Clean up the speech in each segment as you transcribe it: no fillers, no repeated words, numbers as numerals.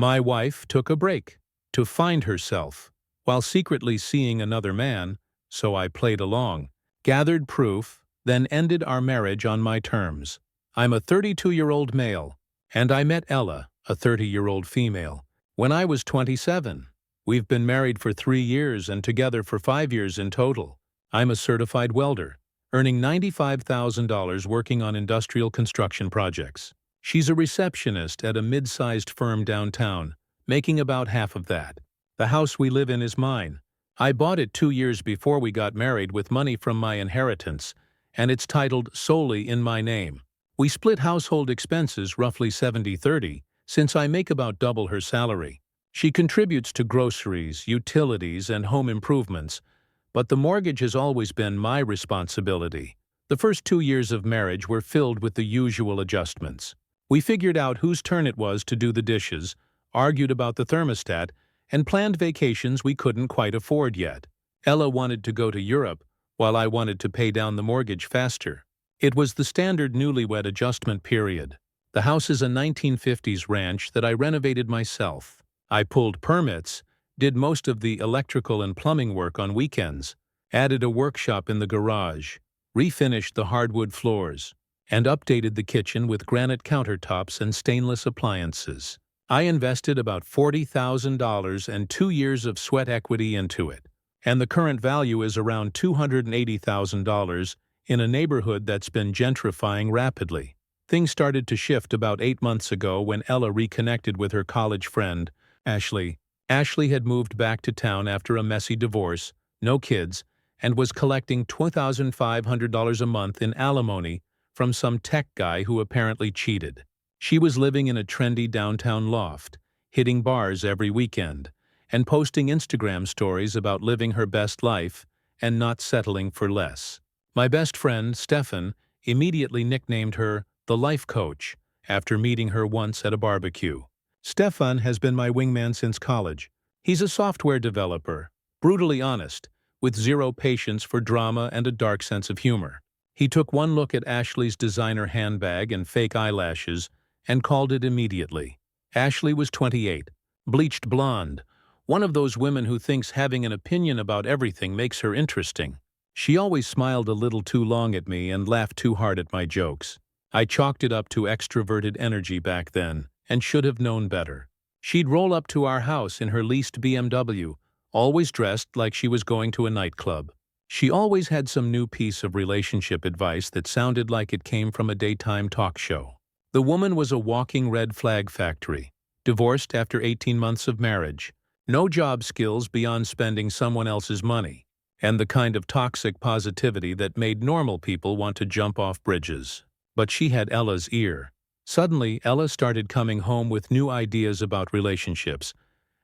My wife took a break to find herself, while secretly seeing another man, so I played along, gathered proof, then ended our marriage on my terms. I'm a 32-year-old male, and I met Ella, a 30-year-old female, when I was 27. We've been married for 3 years and together for 5 years in total. I'm a certified welder, earning $95,000 working on industrial construction projects. She's a receptionist at a mid-sized firm downtown, making about half of that. The house we live in is mine. I bought it 2 years before we got married with money from my inheritance, and it's titled solely in my name. We split household expenses roughly 70-30, since I make about double her salary. She contributes to groceries, utilities, and home improvements, but the mortgage has always been my responsibility. The first 2 years of marriage were filled with the usual adjustments. We figured out whose turn it was to do the dishes, argued about the thermostat, and planned vacations we couldn't quite afford yet. Ella wanted to go to Europe, while I wanted to pay down the mortgage faster. It was the standard newlywed adjustment period. The house is a 1950s ranch that I renovated myself. I pulled permits, did most of the electrical and plumbing work on weekends, added a workshop in the garage, refinished the hardwood floors, and updated the kitchen with granite countertops and stainless appliances. I invested about $40,000 and 2 years of sweat equity into it, and the current value is around $280,000 in a neighborhood that's been gentrifying rapidly. Things started to shift about 8 months ago when Ella reconnected with her college friend, Ashley. Ashley had moved back to town after a messy divorce, no kids, and was collecting $2,500 a month in alimony from some tech guy who apparently cheated. She was living in a trendy downtown loft, hitting bars every weekend, and posting Instagram stories about living her best life and not settling for less. My best friend, Stefan, immediately nicknamed her the Life Coach after meeting her once at a barbecue. Stefan has been my wingman since college. He's a software developer, brutally honest, with zero patience for drama and a dark sense of humor. He took one look at Ashley's designer handbag and fake eyelashes and called it immediately. Ashley was 28, bleached blonde, one of those women who thinks having an opinion about everything makes her interesting. She always smiled a little too long at me and laughed too hard at my jokes. I chalked it up to extroverted energy back then, and should have known better. She'd roll up to our house in her leased BMW, always dressed like she was going to a nightclub. She always had some new piece of relationship advice that sounded like it came from a daytime talk show. The woman was a walking red flag factory, divorced after 18 months of marriage, no job skills beyond spending someone else's money, and the kind of toxic positivity that made normal people want to jump off bridges. But she had Ella's ear. Suddenly, Ella started coming home with new ideas about relationships,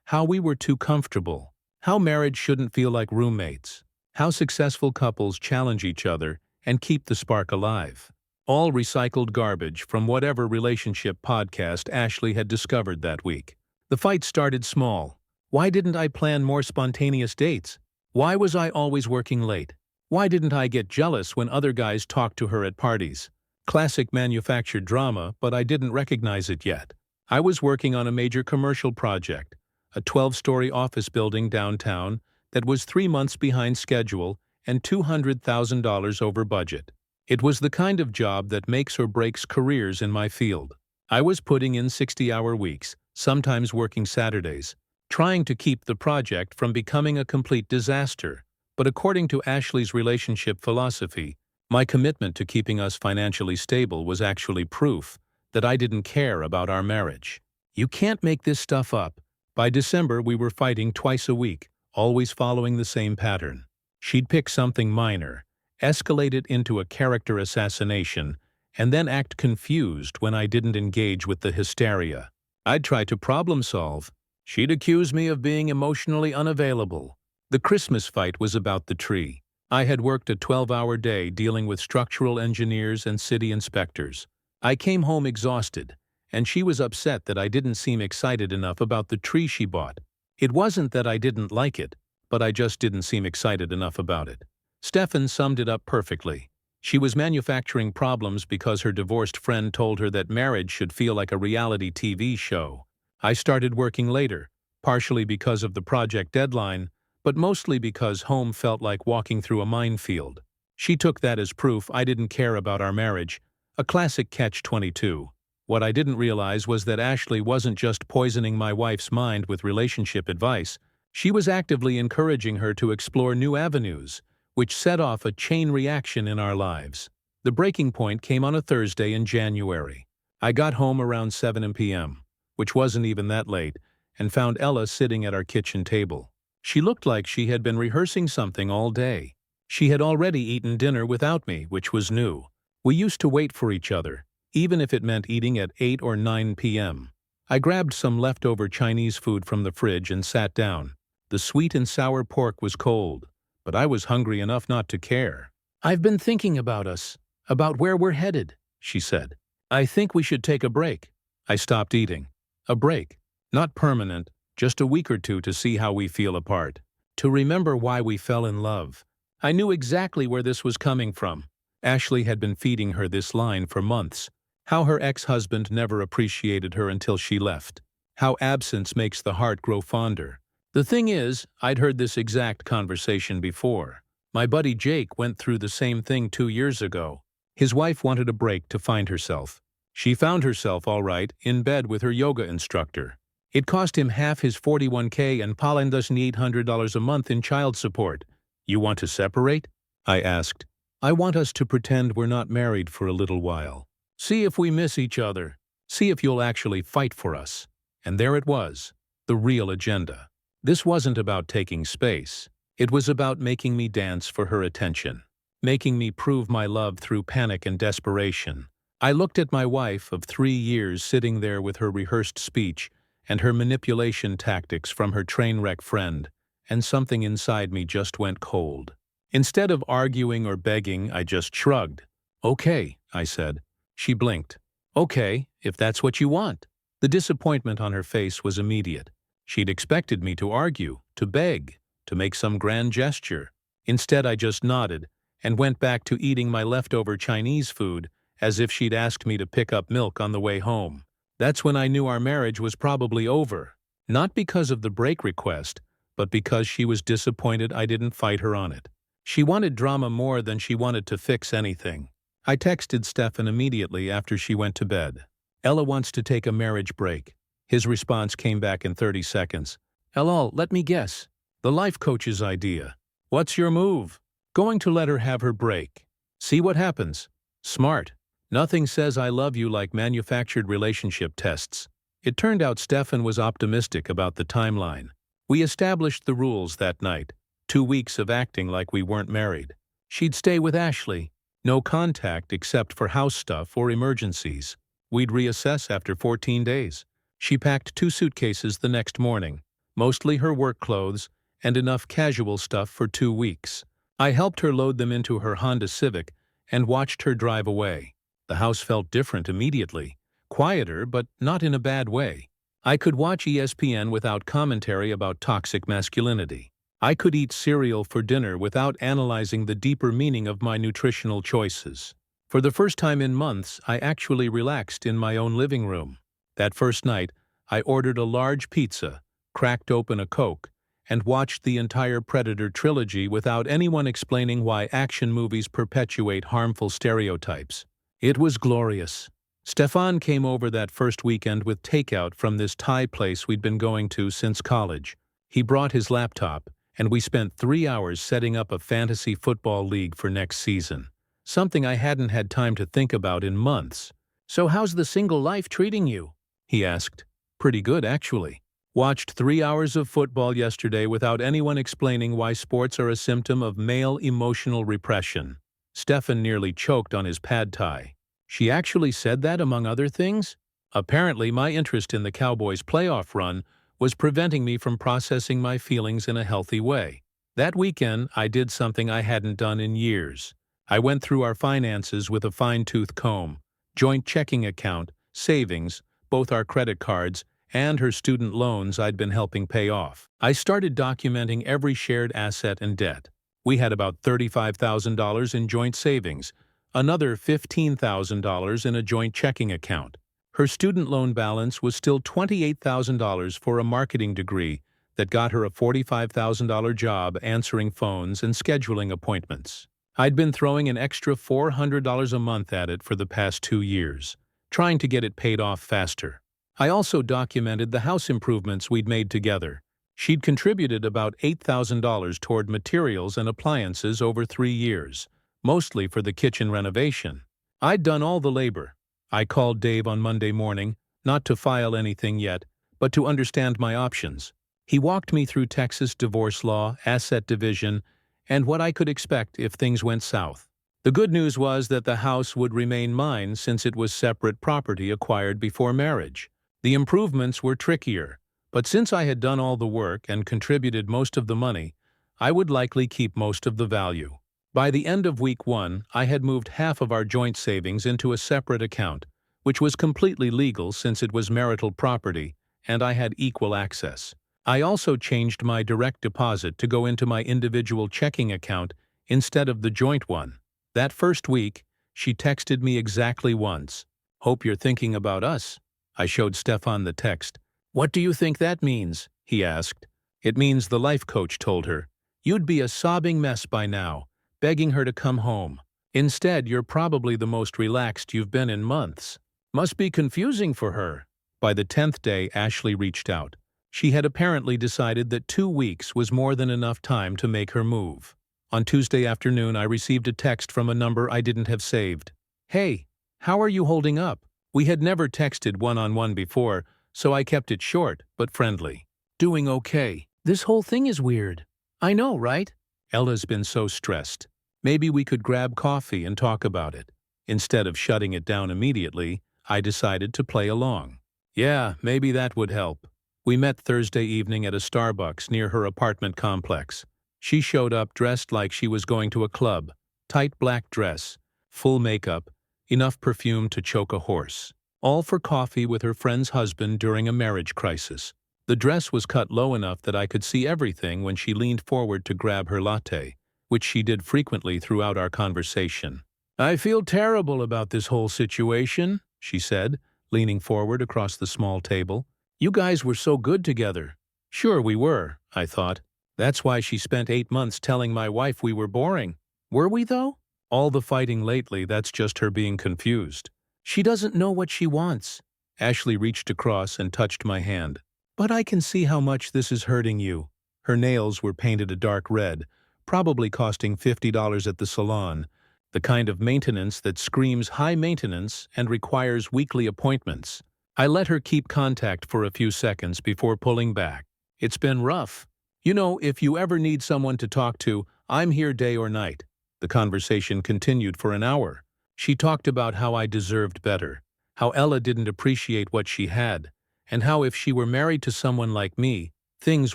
how we were too comfortable, how marriage shouldn't feel like roommates, how successful couples challenge each other and keep the spark alive. All recycled garbage from whatever relationship podcast Ashley had discovered that week. The fight started small. Why didn't I plan more spontaneous dates? Why was I always working late? Why didn't I get jealous when other guys talked to her at parties? Classic manufactured drama, but I didn't recognize it yet. I was working on a major commercial project, a 12-story office building downtown that was 3 months behind schedule and $200,000 over budget. It was the kind of job that makes or breaks careers in my field. I was putting in 60-hour weeks, sometimes working Saturdays, trying to keep the project from becoming a complete disaster. But according to Ashley's relationship philosophy, my commitment to keeping us financially stable was actually proof that I didn't care about our marriage. You can't make this stuff up. By December, we were fighting twice a week, always following the same pattern. She'd pick something minor, escalate it into a character assassination, and then act confused when I didn't engage with the hysteria. I'd try to problem solve. She'd accuse me of being emotionally unavailable. The Christmas fight was about the tree. I had worked a 12-hour day dealing with structural engineers and city inspectors. I came home exhausted, and she was upset that I didn't seem excited enough about the tree she bought. It wasn't that I didn't like it, but I just didn't seem excited enough about it. Stefan summed it up perfectly. She was manufacturing problems because her divorced friend told her that marriage should feel like a reality TV show. I started working later, partially because of the project deadline, but mostly because home felt like walking through a minefield. She took that as proof I didn't care about our marriage, a classic catch-22. What I didn't realize was that Ashley wasn't just poisoning my wife's mind with relationship advice, she was actively encouraging her to explore new avenues, which set off a chain reaction in our lives. The breaking point came on a Thursday in January. I got home around 7 p.m., which wasn't even that late, and found Ella sitting at our kitchen table. She looked like she had been rehearsing something all day. She had already eaten dinner without me, which was new. We used to wait for each other, even if it meant eating at 8 or 9 p.m. I grabbed some leftover Chinese food from the fridge and sat down. The sweet and sour pork was cold, but I was hungry enough not to care. "I've been thinking about us, about where we're headed," she said. "I think we should take a break." I stopped eating. A break. Not permanent, just a week or two to see how we feel apart. To remember why we fell in love. I knew exactly where this was coming from. Ashley had been feeding her this line for months. How her ex-husband never appreciated her until she left. How absence makes the heart grow fonder. The thing is, I'd heard this exact conversation before. My buddy Jake went through the same thing 2 years ago. His wife wanted a break to find herself. She found herself all right, in bed with her yoga instructor. It cost him half his 41K and $800 a month in child support. "You want to separate?" I asked. "I want us to pretend we're not married for a little while. See if we miss each other. See if you'll actually fight for us." And there it was, the real agenda. This wasn't about taking space. It was about making me dance for her attention. Making me prove my love through panic and desperation. I looked at my wife of 3 years sitting there with her rehearsed speech and her manipulation tactics from her train wreck friend, and something inside me just went cold. Instead of arguing or begging, I just shrugged. "Okay," I said. She blinked. "Okay, if that's what you want." The disappointment on her face was immediate. She'd expected me to argue, to beg, to make some grand gesture. Instead, I just nodded and went back to eating my leftover Chinese food as if she'd asked me to pick up milk on the way home. That's when I knew our marriage was probably over. Not because of the break request, but because she was disappointed I didn't fight her on it. She wanted drama more than she wanted to fix anything. I texted Stefan immediately after she went to bed. "Ella wants to take a marriage break." His response came back in 30 seconds. "LOL, let me guess. The life coach's idea. What's your move?" "Going to let her have her break. See what happens." Smart. Nothing says I love you like manufactured relationship tests. It turned out Stefan was optimistic about the timeline. We established the rules that night. 2 weeks of acting like we weren't married. She'd stay with Ashley. No contact except for house stuff or emergencies. We'd reassess after 14 days. She packed 2 suitcases the next morning, mostly her work clothes, and enough casual stuff for 2 weeks. I helped her load them into her Honda Civic and watched her drive away. The house felt different immediately. Quieter, but not in a bad way. I could watch ESPN without commentary about toxic masculinity. I could eat cereal for dinner without analyzing the deeper meaning of my nutritional choices. For the first time in months, I actually relaxed in my own living room. That first night, I ordered a large pizza, cracked open a Coke, and watched the entire Predator trilogy without anyone explaining why action movies perpetuate harmful stereotypes. It was glorious. Stefan came over that first weekend with takeout from this Thai place we'd been going to since college. He brought his laptop, and we spent 3 hours setting up a fantasy football league for next season. Something I hadn't had time to think about in months. "So how's the single life treating you?" he asked. "Pretty good, actually. Watched 3 hours of football yesterday without anyone explaining why sports are a symptom of male emotional repression." Stefan nearly choked on his pad thai. She actually said that among other things? Apparently, my interest in the Cowboys' playoff run was preventing me from processing my feelings in a healthy way. That weekend, I did something I hadn't done in years. I went through our finances with a fine-tooth comb. Joint checking account, savings, both our credit cards, and her student loans I'd been helping pay off. I started documenting every shared asset and debt. We had about $35,000 in joint savings, another $15,000 in a joint checking account. Her student loan balance was still $28,000 for a marketing degree that got her a $45,000 job answering phones and scheduling appointments. I'd been throwing an extra $400 a month at it for the past 2 years, trying to get it paid off faster. I also documented the house improvements we'd made together. She'd contributed about $8,000 toward materials and appliances over 3 years, mostly for the kitchen renovation. I'd done all the labor. I called Dave on Monday morning, not to file anything yet, but to understand my options. He walked me through Texas divorce law, asset division, and what I could expect if things went south. The good news was that the house would remain mine since it was separate property acquired before marriage. The improvements were trickier, but since I had done all the work and contributed most of the money, I would likely keep most of the value. By the end of week 1, I had moved half of our joint savings into a separate account, which was completely legal since it was marital property and I had equal access. I also changed my direct deposit to go into my individual checking account instead of the joint one. That first week, she texted me exactly once. "Hope you're thinking about us." I showed Stefan the text. "What do you think that means?" he asked. "It means the life coach told her, 'You'd be a sobbing mess by now, begging her to come home. Instead, you're probably the most relaxed you've been in months. Must be confusing for her.'" By the 10th day, Ashley reached out. She had apparently decided that 2 weeks was more than enough time to make her move. On Tuesday afternoon, I received a text from a number I didn't have saved. "Hey, how are you holding up?" We had never texted one-on-one before, so I kept it short but friendly. "Doing okay. This whole thing is weird." "I know, right?" "Ella's been so stressed. Maybe we could grab coffee and talk about it." Instead of shutting it down immediately, I decided to play along. "Yeah, maybe that would help." We met Thursday evening at a Starbucks near her apartment complex. She showed up dressed like she was going to a club, tight black dress, full makeup, enough perfume to choke a horse. All for coffee with her friend's husband during a marriage crisis. The dress was cut low enough that I could see everything when she leaned forward to grab her latte, which she did frequently throughout our conversation. "I feel terrible about this whole situation," she said, leaning forward across the small table. "You guys were so good together." "Sure we were," I thought. "That's why she spent 8 months telling my wife we were boring." "Were we, though?" "All the fighting lately, that's just her being confused." "She doesn't know what she wants." Ashley reached across and touched my hand. "But I can see how much this is hurting you." Her nails were painted a dark red, probably costing $50 at the salon, the kind of maintenance that screams high maintenance and requires weekly appointments. I let her keep contact for a few seconds before pulling back. "It's been rough. You know, if you ever need someone to talk to, I'm here day or night." The conversation continued for an hour. She talked about how I deserved better, how Ella didn't appreciate what she had, and how if she were married to someone like me, things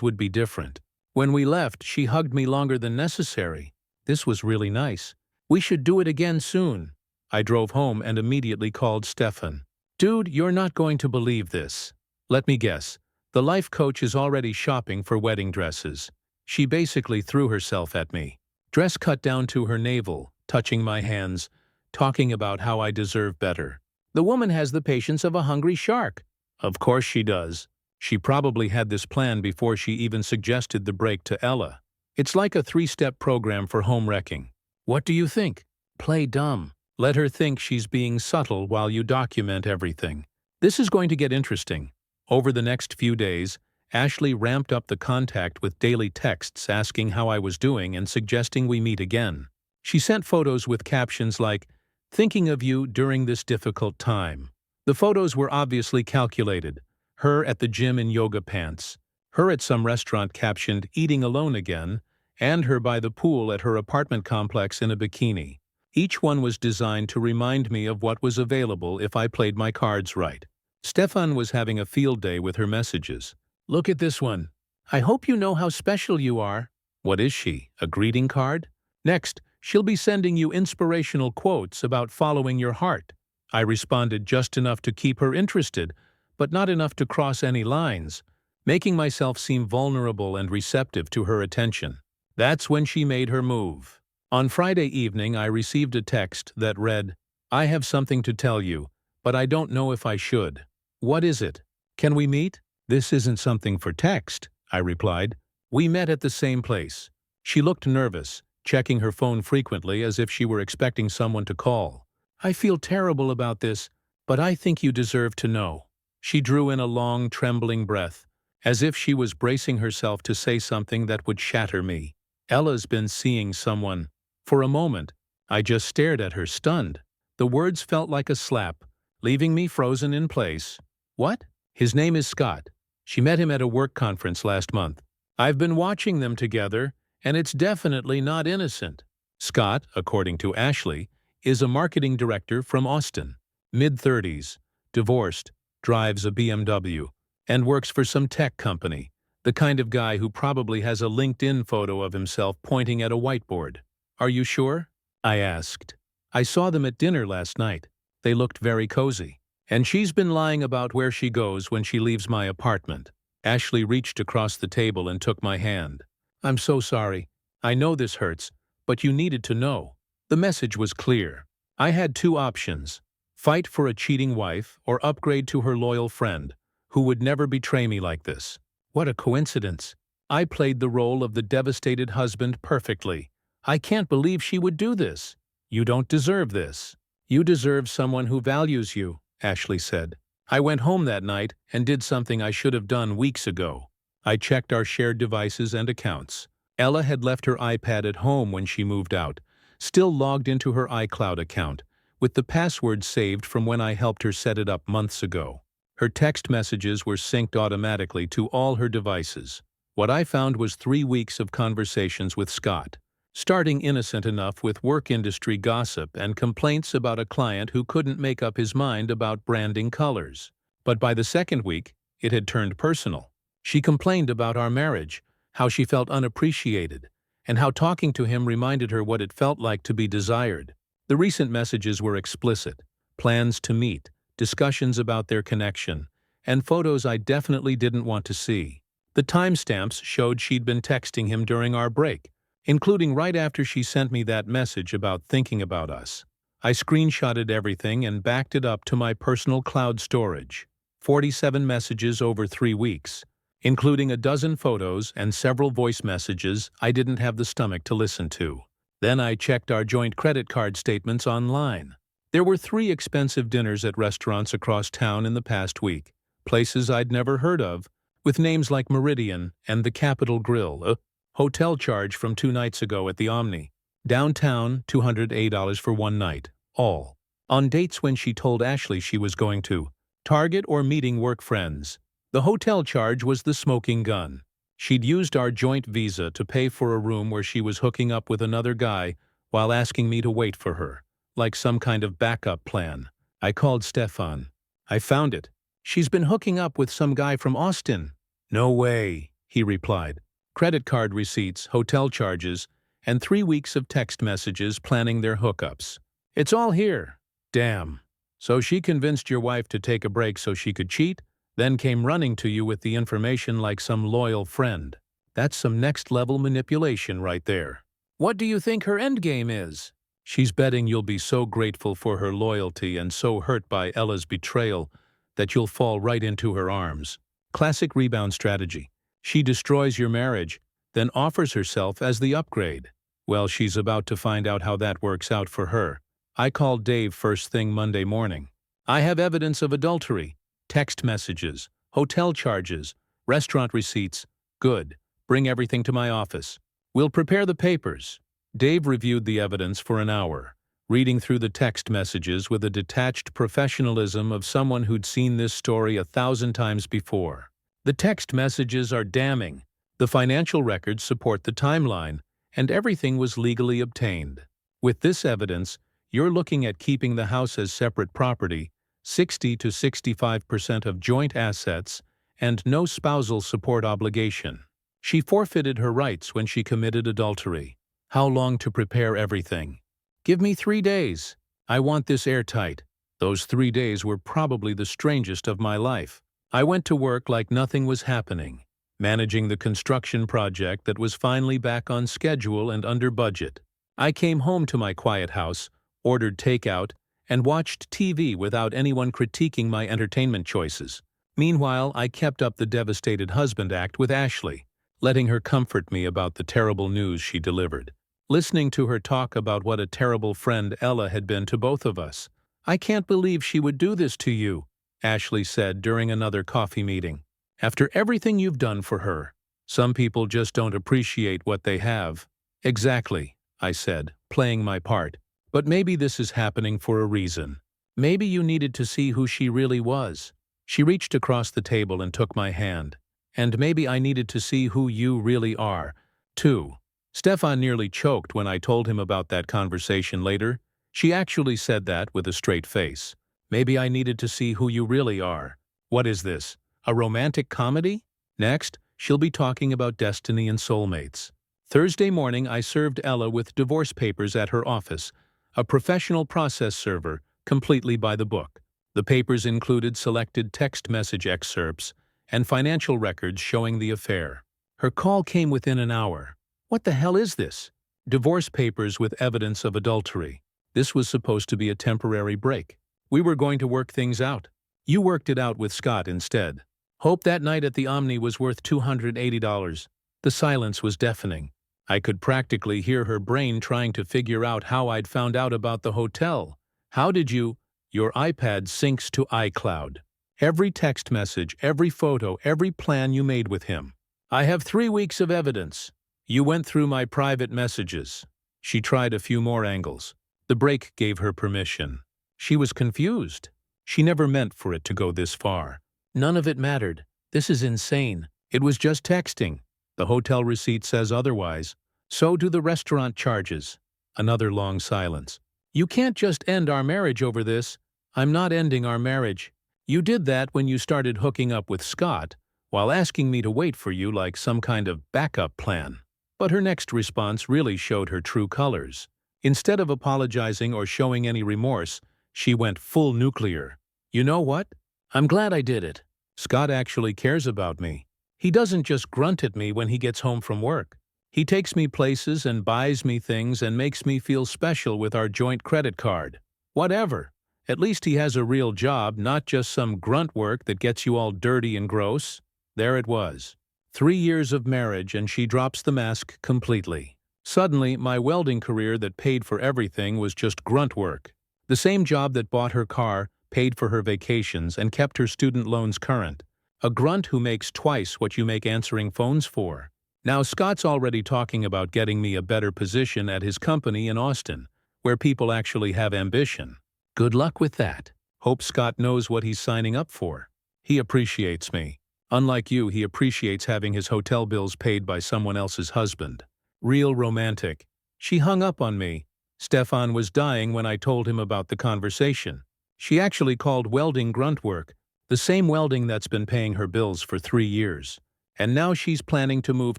would be different. When we left, she hugged me longer than necessary. This was really nice. "We should do it again soon." I drove home and immediately called Stefan. "Dude, you're not going to believe this." Let me guess. The life coach is already shopping for wedding dresses. She basically threw herself at me. Dress cut down to her navel, touching my hands, talking about how I deserve better. "The woman has the patience of a hungry shark." Of course she does. She probably had this plan before she even suggested the break to Ella. It's like a 3-step program for home wrecking. What do you think? Play dumb. Let her think she's being subtle while you document everything. This is going to get interesting. Over the next few days, Ashley ramped up the contact with daily texts asking how I was doing and suggesting we meet again. She sent photos with captions like, "Thinking of you during this difficult time." The photos were obviously calculated. Her at the gym in yoga pants, her at some restaurant captioned "Eating alone again," and her by the pool at her apartment complex in a bikini. Each one was designed to remind me of what was available if I played my cards right. Stefan was having a field day with her messages. "Look at this one. I hope you know how special you are." What is she, a greeting card? Next, she'll be sending you inspirational quotes about following your heart. I responded just enough to keep her interested, but not enough to cross any lines, making myself seem vulnerable and receptive to her attention. That's when she made her move. On Friday evening, I received a text that read, "I have something to tell you, but I don't know if I should. What is it? Can we meet? This isn't something for text, I replied. We met at the same place. She looked nervous, checking her phone frequently as if she were expecting someone to call. I feel terrible about this, but I think you deserve to know. She drew in a long, trembling breath, as if she was bracing herself to say something that would shatter me. Ella's been seeing someone. For a moment, I just stared at her, stunned. The words felt like a slap, leaving me frozen in place. What? His name is Scott. She met him at a work conference last month. I've been watching them together, and it's definitely not innocent. Scott, according to Ashley, is a marketing director from Austin. Mid-30s, divorced, drives a BMW, and works for some tech company. The kind of guy who probably has a LinkedIn photo of himself pointing at a whiteboard. Are you sure? I asked. I saw them at dinner last night. They looked very cozy. And she's been lying about where she goes when she leaves my apartment. Ashley reached across the table and took my hand. I'm so sorry. I know this hurts, but you needed to know. The message was clear. I had two options: fight for a cheating wife or upgrade to her loyal friend, who would never betray me like this. What a coincidence. I played the role of the devastated husband perfectly. I can't believe she would do this. You don't deserve this. You deserve someone who values you, Ashley said. I went home that night and did something I should have done weeks ago. I checked our shared devices and accounts. Ella had left her iPad at home when she moved out, still logged into her iCloud account, with the password saved from when I helped her set it up months ago. Her text messages were synced automatically to all her devices. What I found was 3 weeks of conversations with Scott, starting innocent enough with work industry gossip and complaints about a client who couldn't make up his mind about branding colors. But by the second week, it had turned personal. She complained about our marriage, how she felt unappreciated, and how talking to him reminded her what it felt like to be desired. The recent messages were explicit: plans to meet, discussions about their connection, and photos I definitely didn't want to see. The timestamps showed she'd been texting him during our break, including right after she sent me that message about thinking about us. I screenshotted everything and backed it up to my personal cloud storage. 47 messages over 3 weeks, including a dozen photos and several voice messages I didn't have the stomach to listen to. Then I checked our joint credit card statements online. There were 3 expensive dinners at restaurants across town in the past week, places I'd never heard of, with names like Meridian and the Capitol Grill, a hotel charge from 2 nights ago at the Omni. Downtown, $208 for 1 night, all on dates when she told Ashley she was going to Target or meeting work friends. The hotel charge was the smoking gun. She'd used our joint visa to pay for a room where she was hooking up with another guy while asking me to wait for her, like some kind of backup plan. I called Stefan. I found it. She's been hooking up with some guy from Austin. No way, he replied. Credit card receipts, hotel charges, and 3 weeks of text messages planning their hookups. It's all here. Damn. So she convinced your wife to take a break so she could cheat, then came running to you with the information like some loyal friend. That's some next-level manipulation right there. What do you think her endgame is? She's betting you'll be so grateful for her loyalty and so hurt by Ella's betrayal that you'll fall right into her arms. Classic rebound strategy. She destroys your marriage, then offers herself as the upgrade. Well, she's about to find out how that works out for her. I called Dave first thing Monday morning. I have evidence of adultery, text messages, hotel charges, restaurant receipts. Good. Bring everything to my office. We'll prepare the papers. Dave reviewed the evidence for an hour, reading through the text messages with a detached professionalism of someone who'd seen this story 1,000 times before. The text messages are damning. The financial records support the timeline, and everything was legally obtained. With this evidence, you're looking at keeping the house as separate property, 60 to 65% of joint assets, and no spousal support obligation. She forfeited her rights when she committed adultery. How long to prepare everything? Give me 3 days. I want this airtight. Those 3 days were probably the strangest of my life. I went to work like nothing was happening, managing the construction project that was finally back on schedule and under budget. I came home to my quiet house, ordered takeout, and watched TV without anyone critiquing my entertainment choices. Meanwhile, I kept up the devastated husband act with Ashley, letting her comfort me about the terrible news she delivered. Listening to her talk about what a terrible friend Ella had been to both of us. "I can't believe she would do this to you," Ashley said during another coffee meeting. "After everything you've done for her. Some people just don't appreciate what they have." "Exactly," I said, playing my part. "But maybe this is happening for a reason. Maybe you needed to see who she really was." She reached across the table and took my hand. "And maybe I needed to see who you really are, too." Stefan nearly choked when I told him about that conversation later. She actually said that with a straight face. "Maybe I needed to see who you really are." What is this? A romantic comedy? Next, she'll be talking about destiny and soulmates. Thursday morning, I served Ella with divorce papers at her office, a professional process server, completely by the book. The papers included selected text message excerpts and financial records showing the affair. Her call came within an hour. "What the hell is this?" "Divorce papers with evidence of adultery. This was supposed to be a temporary break. We were going to work things out. You worked it out with Scott instead. Hope that night at the Omni was worth $280. The silence was deafening. I could practically hear her brain trying to figure out how I'd found out about the hotel. "How did you—" "Your iPad syncs to iCloud. Every text message, every photo, every plan you made with him. I have 3 weeks of evidence. You went through my private messages." She tried a few more angles. The break gave her permission. She was confused. She never meant for it to go this far. "None of it mattered. This is insane. It was just texting. The hotel receipt says otherwise. So do the restaurant charges." Another long silence. "You can't just end our marriage over this." "I'm not ending our marriage. You did that when you started hooking up with Scott, while asking me to wait for you like some kind of backup plan." But her next response really showed her true colors. Instead of apologizing or showing any remorse, she went full nuclear. "You know what? I'm glad I did it. Scott actually cares about me. He doesn't just grunt at me when he gets home from work. He takes me places and buys me things and makes me feel special with our joint credit card. Whatever. At least he has a real job, not just some grunt work that gets you all dirty and gross." There it was. 3 years of marriage and she drops the mask completely. Suddenly, my welding career that paid for everything was just grunt work. The same job that bought her car, paid for her vacations, and kept her student loans current. A grunt who makes twice what you make answering phones for. Now Scott's already talking about getting me a better position at his company in Austin, where people actually have ambition. Good luck with that. Hope Scott knows what he's signing up for. He appreciates me. Unlike you, he appreciates having his hotel bills paid by someone else's husband. Real romantic. She hung up on me. Stefan was dying when I told him about the conversation. She actually called welding grunt work, the same welding that's been paying her bills for 3 years. And now she's planning to move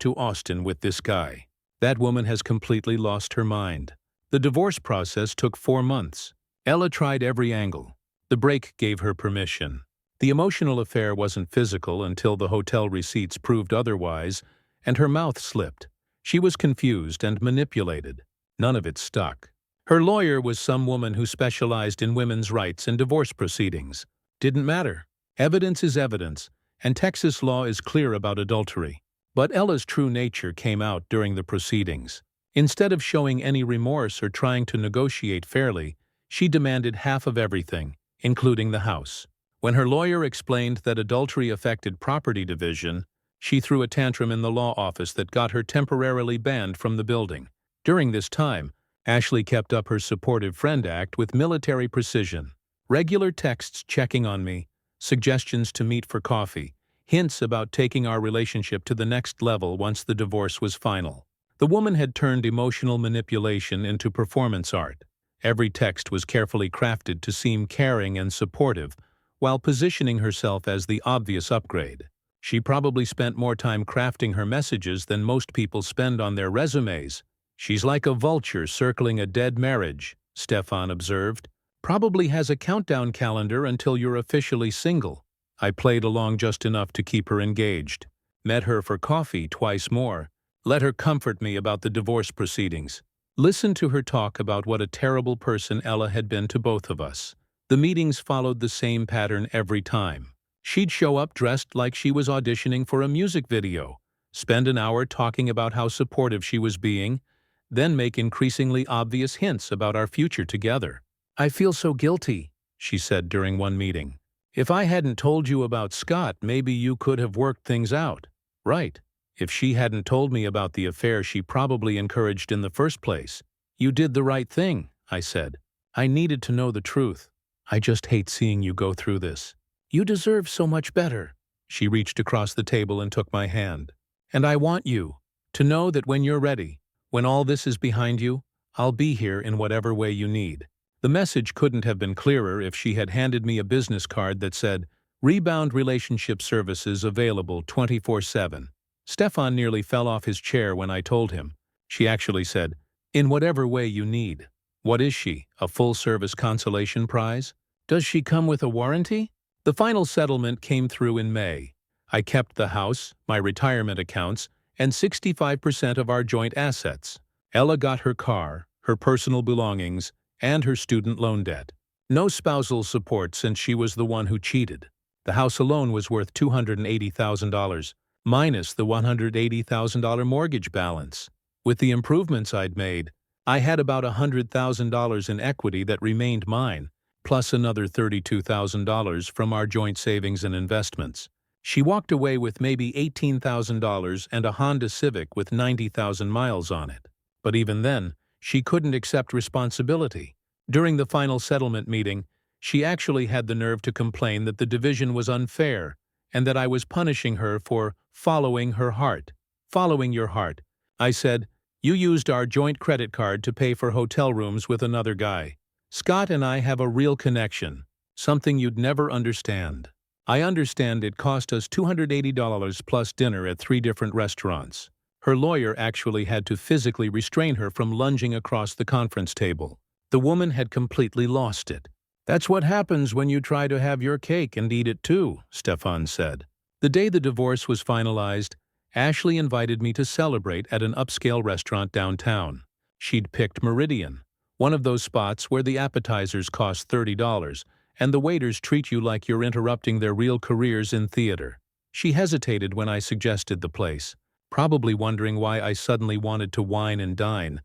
to Austin with this guy. That woman has completely lost her mind. The divorce process took 4 months. Ella tried every angle. The break gave her permission. The emotional affair wasn't physical until the hotel receipts proved otherwise, and her mouth slipped. She was confused and manipulated. None of it stuck. Her lawyer was some woman who specialized in women's rights and divorce proceedings. Didn't matter. Evidence is evidence, and Texas law is clear about adultery. But Ella's true nature came out during the proceedings. Instead of showing any remorse or trying to negotiate fairly, she demanded half of everything, including the house. When her lawyer explained that adultery affected property division, she threw a tantrum in the law office that got her temporarily banned from the building. During this time, Ashley kept up her supportive friend act with military precision. Regular texts checking on me, suggestions to meet for coffee, hints about taking our relationship to the next level once the divorce was final. The woman had turned emotional manipulation into performance art. Every text was carefully crafted to seem caring and supportive, while positioning herself as the obvious upgrade. She probably spent more time crafting her messages than most people spend on their resumes. "She's like a vulture circling a dead marriage," Stefan observed. "Probably has a countdown calendar until you're officially single." I played along just enough to keep her engaged. Met her for coffee twice more. Let her comfort me about the divorce proceedings. Listen to her talk about what a terrible person Ella had been to both of us. The meetings followed the same pattern every time. She'd show up dressed like she was auditioning for a music video, spend an hour talking about how supportive she was being, then make increasingly obvious hints about our future together. "I feel so guilty," she said during one meeting. "If I hadn't told you about Scott, maybe you could have worked things out." Right. If she hadn't told me about the affair she probably encouraged in the first place. "You did the right thing," I said. "I needed to know the truth. I just hate seeing you go through this. You deserve so much better." She reached across the table and took my hand. "And I want you to know that when you're ready, when all this is behind you, I'll be here in whatever way you need." The message couldn't have been clearer if she had handed me a business card that said, "Rebound Relationship Services available 24/7. Stefan nearly fell off his chair when I told him. She actually said, "In whatever way you need." What is she, a full-service consolation prize? Does she come with a warranty? The final settlement came through in May. I kept the house, my retirement accounts, and 65% of our joint assets. Ella got her car, her personal belongings, and her student loan debt. No spousal support since she was the one who cheated. The house alone was worth $280,000, minus the $180,000 mortgage balance. With the improvements I'd made, I had about $100,000 in equity that remained mine, plus another $32,000 from our joint savings and investments. She walked away with maybe $18,000 and a Honda Civic with 90,000 miles on it. But even then, she couldn't accept responsibility. During the final settlement meeting, she actually had the nerve to complain that the division was unfair and that I was punishing her for following her heart. "Following your heart," I said. "You used our joint credit card to pay for hotel rooms with another guy. Scott and I have a real connection, something you'd never understand. I understand it cost us $280 plus dinner at 3 different restaurants." Her lawyer actually had to physically restrain her from lunging across the conference table. The woman had completely lost it. "That's what happens when you try to have your cake and eat it too," Stefan said. The day the divorce was finalized, Ashley invited me to celebrate at an upscale restaurant downtown. She'd picked Meridian, one of those spots where the appetizers cost $30, and the waiters treat you like you're interrupting their real careers in theater. She hesitated when I suggested the place, probably wondering why I suddenly wanted to wine and dine,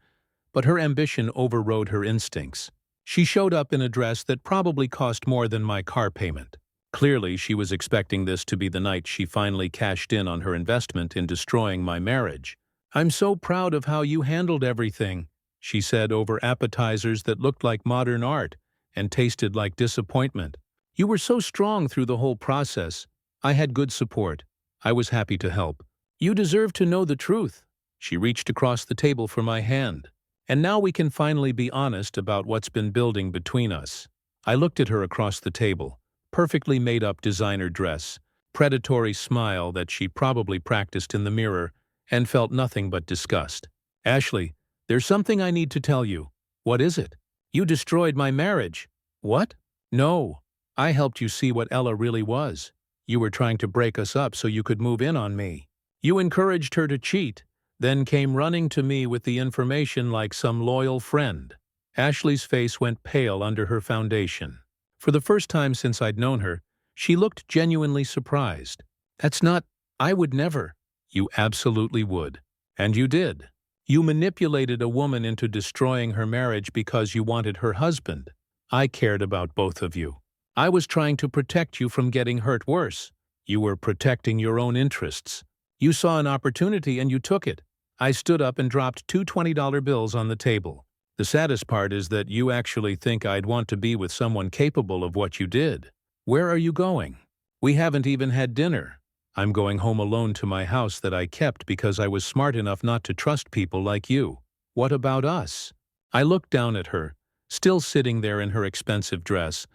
but her ambition overrode her instincts. She showed up in a dress that probably cost more than my car payment. Clearly, she was expecting this to be the night she finally cashed in on her investment in destroying my marriage. "I'm so proud of how you handled everything," she said over appetizers that looked like modern art and tasted like disappointment. "You were so strong through the whole process. I had good support. I was happy to help. You deserve to know the truth." She reached across the table for my hand. "And now we can finally be honest about what's been building between us." I looked at her across the table, perfectly made-up designer dress, predatory smile that she probably practiced in the mirror, and felt nothing but disgust. "Ashley, there's something I need to tell you." "What is it?" "You destroyed my marriage." "What?" "No. I helped you see what Ella really was. You were trying to break us up so you could move in on me. You encouraged her to cheat, then came running to me with the information like some loyal friend." Ashley's face went pale under her foundation. For the first time since I'd known her, she looked genuinely surprised. "That's not— I would never." "You absolutely would. And you did. You manipulated a woman into destroying her marriage because you wanted her husband. I cared about both of you. I was trying to protect you from getting hurt worse. You were protecting your own interests. You saw an opportunity and you took it. I stood up and dropped 2 $20 bills on the table. The saddest part is that you actually think I'd want to be with someone capable of what you did. Where are you going? We haven't even had dinner. I'm going home alone to my house that I kept because I was smart enough not to trust people like you. What about us?" I looked down at her, still sitting there in her expensive dress,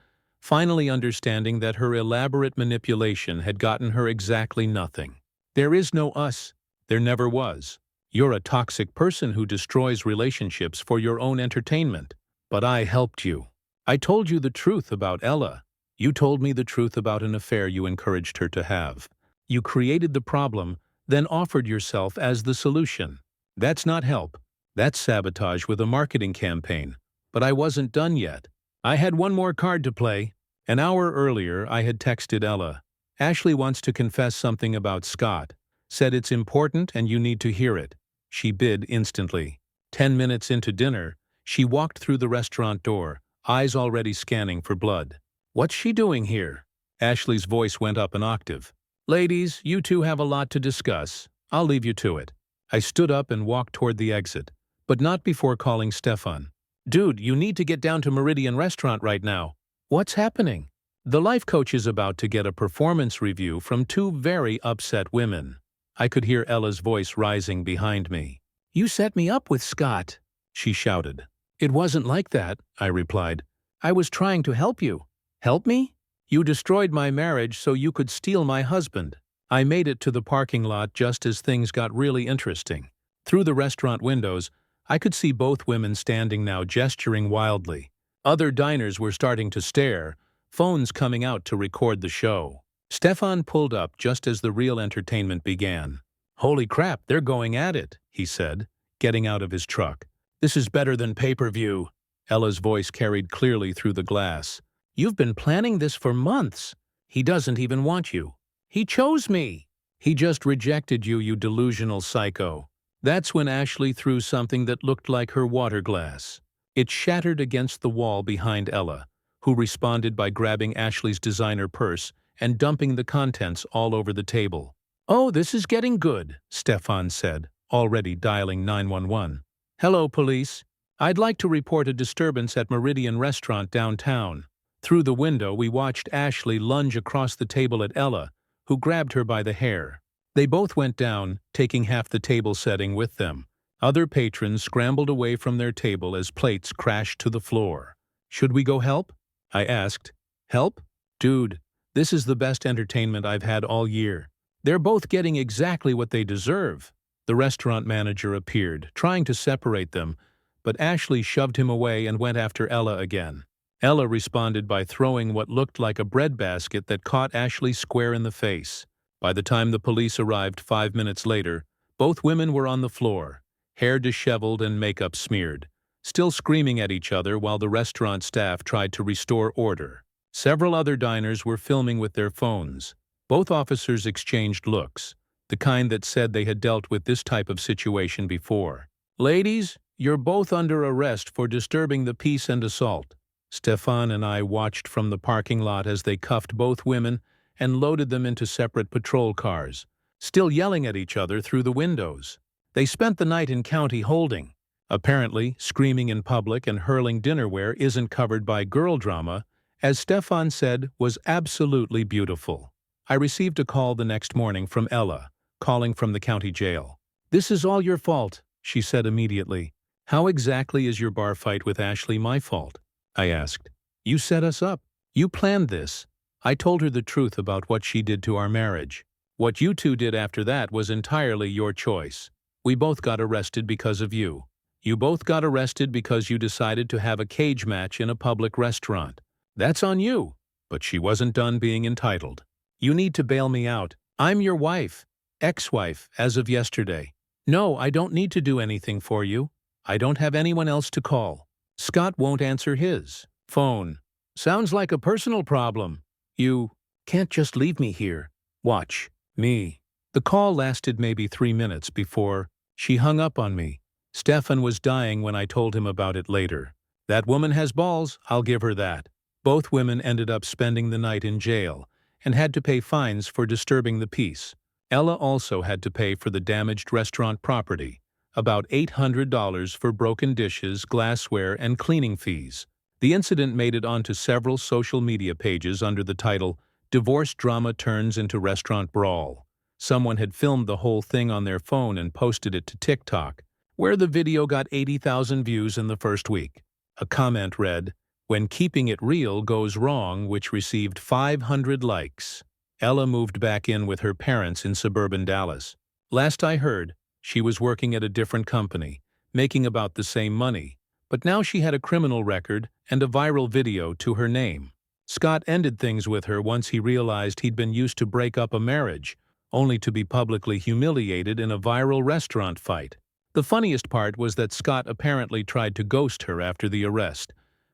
finally understanding that her elaborate manipulation had gotten her exactly nothing. "There is no us. There never was. You're a toxic person who destroys relationships for your own entertainment. But I helped you. I told you the truth about Ella. You told me the truth about an affair you encouraged her to have. You created the problem, then offered yourself as the solution. That's not help. That's sabotage with a marketing campaign. But I wasn't done yet. I had one more card to play. An hour earlier, I had texted Ella. Ashley wants to confess something about Scott. Said it's important and you need to hear it. She bid instantly. 10 minutes into dinner, she walked through the restaurant door, eyes already scanning for blood. What's she doing here? Ashley's voice went up an octave. Ladies, you two have a lot to discuss. I'll leave you to it. I stood up and walked toward the exit, but not before calling Stefan. Dude, you need to get down to Meridian Restaurant right now. What's happening? The life coach is about to get a performance review from two very upset women. I could hear Ella's voice rising behind me. You set me up with Scott, she shouted. It wasn't like that, I replied. I was trying to help you. Help me? You destroyed my marriage so you could steal my husband. I made it to the parking lot just as things got really interesting. Through the restaurant windows, I could see both women standing now gesturing wildly. Other diners were starting to stare, phones coming out to record the show. Stefan pulled up just as the real entertainment began. Holy crap, they're going at it, he said, getting out of his truck. This is better than pay-per-view. Ella's voice carried clearly through the glass. You've been planning this for months. He doesn't even want you. He chose me. He just rejected you, you delusional psycho. That's when Ashley threw something that looked like her water glass. It shattered against the wall behind Ella, who responded by grabbing Ashley's designer purse and dumping the contents all over the table. Oh, this is getting good, Stefan said, already dialing 911. Hello, police. I'd like to report a disturbance at Meridian Restaurant downtown. Through the window, we watched Ashley lunge across the table at Ella, who grabbed her by the hair. They both went down, taking half the table setting with them. Other patrons scrambled away from their table as plates crashed to the floor. Should we go help? I asked. Help? Dude, this is the best entertainment I've had all year. They're both getting exactly what they deserve. The restaurant manager appeared, trying to separate them, but Ashley shoved him away and went after Ella again. Ella responded by throwing what looked like a breadbasket that caught Ashley square in the face. By the time the police arrived 5 minutes later, both women were on the floor, hair disheveled and makeup smeared, still screaming at each other while the restaurant staff tried to restore order. Several other diners were filming with their phones. Both officers exchanged looks, the kind that said they had dealt with this type of situation before. Ladies, you're both under arrest for disturbing the peace and assault. Stefan and I watched from the parking lot as they cuffed both women and loaded them into separate patrol cars, still yelling at each other through the windows. They spent the night in county holding. Apparently, screaming in public and hurling dinnerware isn't covered by girl drama, as Stefan said, was absolutely beautiful. I received a call the next morning from Ella, calling from the county jail. This is all your fault, she said immediately. How exactly is your bar fight with Ashley my fault? I asked. You set us up. You planned this. I told her the truth about what she did to our marriage. What you two did after that was entirely your choice. We both got arrested because of you. You both got arrested because you decided to have a cage match in a public restaurant. That's on you. But she wasn't done being entitled. You need to bail me out. I'm your wife. Ex-wife, as of yesterday. No, I don't need to do anything for you. I don't have anyone else to call. Scott won't answer his phone. Sounds like a personal problem. You can't just leave me here. Watch me. The call lasted maybe 3 minutes before she hung up on me. Stefan was dying when I told him about it later. That woman has balls, I'll give her that. Both women ended up spending the night in jail and had to pay fines for disturbing the peace. Ella also had to pay for the damaged restaurant property, about $800 for broken dishes, glassware, and cleaning fees. The incident made it onto several social media pages under the title, Divorce Drama Turns into Restaurant Brawl. Someone had filmed the whole thing on their phone and posted it to TikTok, where the video got 80,000 views in the first week. A comment read, "When keeping it real goes wrong," which received 500 likes. Ella moved back in with her parents in suburban Dallas. Last I heard, she was working at a different company, making about the same money, but now she had a criminal record and a viral video to her name. Scott ended things with her once he realized he'd been used to break up a marriage, only to be publicly humiliated in a viral restaurant fight. The funniest part was that Scott apparently tried to ghost her after the arrest,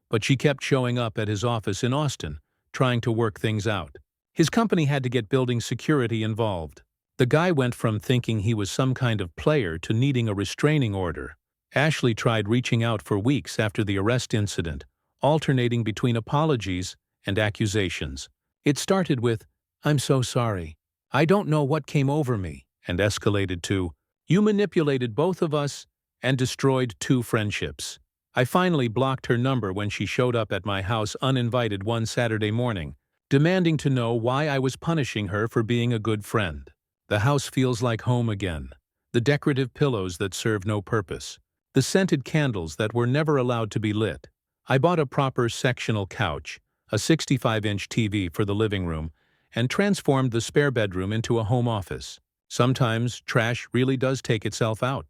but she kept showing up at his office in Austin, trying to work things out. His company had to get building security involved. The guy went from thinking he was some kind of player to needing a restraining order. Ashley tried reaching out for weeks after the arrest incident, alternating between apologies and accusations. It started with, "I'm so sorry. I don't know what came over me," and escalated to, "You manipulated both of us and destroyed 2 friendships." I finally blocked her number when she showed up at my house uninvited one Saturday morning, demanding to know why I was punishing her for being a good friend. The house feels like home again. The decorative pillows that serve no purpose. The scented candles that were never allowed to be lit. I bought a proper sectional couch, a 65-inch TV for the living room, and transformed the spare bedroom into a home office. Sometimes trash really does take itself out.